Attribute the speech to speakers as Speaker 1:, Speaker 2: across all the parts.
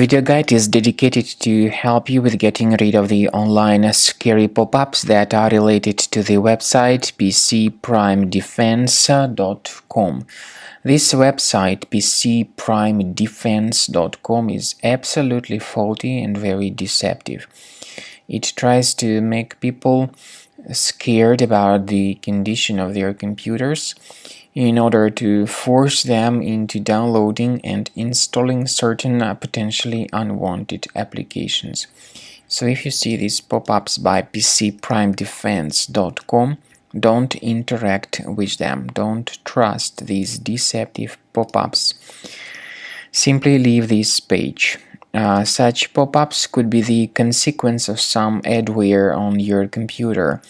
Speaker 1: Video guide is dedicated to help you with getting rid of the online scary pop-ups that are related to the website pcprimedefense.com. This website, pcprimedefense.com, is absolutely faulty and very deceptive. It tries to make people scared about the condition of their computers in order to force them into downloading and installing certain potentially unwanted applications. So if you see these pop-ups by pcprimedefense.com, don't interact with them. Don't trust these deceptive pop-ups. Simply leave this page. Such pop-ups could be the consequence of some adware on your computer.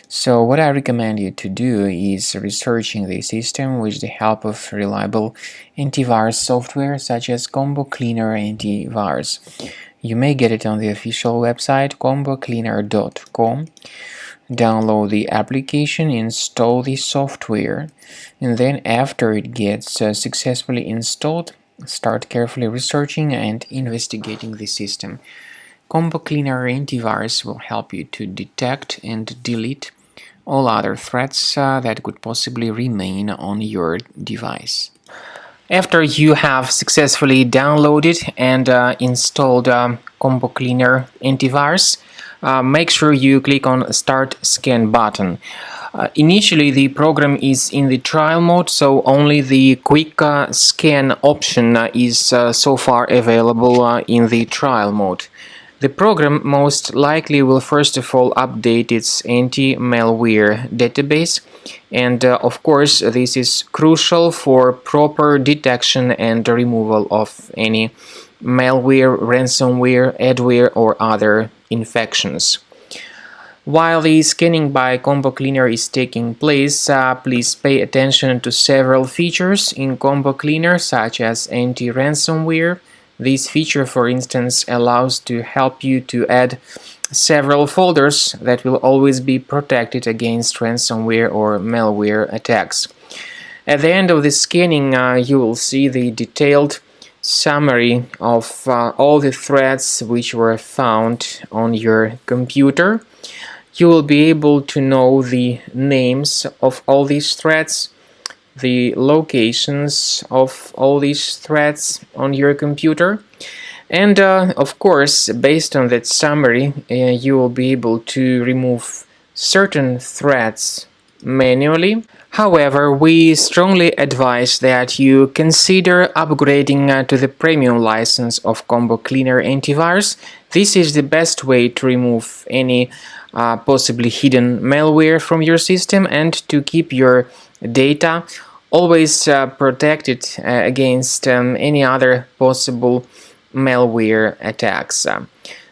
Speaker 1: So what I recommend you to do is researching the system with the help of reliable antivirus software such as Combo Cleaner Antivirus. You may get it on the official website combocleaner.com. Download the application, install the software, and then after it gets successfully installed, start carefully researching and investigating the system. Combo Cleaner Antivirus will help you to detect and delete all other threats that could possibly remain on your device. After you have successfully downloaded and installed Combo Cleaner Antivirus, make sure you click on Start Scan button. Initially, the program is in the trial mode, so only the quick scan option is so far available in the trial mode. The program most likely will first of all update its anti-malware database, and of course this is crucial for proper detection and removal of any malware, ransomware, adware or other infections. While the scanning by Combo Cleaner is taking place, please pay attention to several features in Combo Cleaner such as anti-ransomware. This feature, for instance, allows to help you to add several folders that will always be protected against ransomware or malware attacks. At the end of the scanning, you will see the detailed summary of all the threats which were found on your computer. You will be able to know the names of all these threats, the locations of all these threats on your computer, and of course, based on that summary, you will be able to remove certain threats manually. However, we strongly advise that you consider upgrading to the premium license of Combo Cleaner Antivirus. This is the best way to remove any possibly hidden malware from your system and to keep your data always protected against any other possible malware attacks.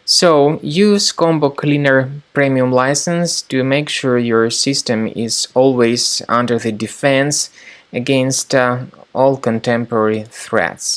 Speaker 1: So use Combo Cleaner Premium license to make sure your system is always under the defense against all contemporary threats.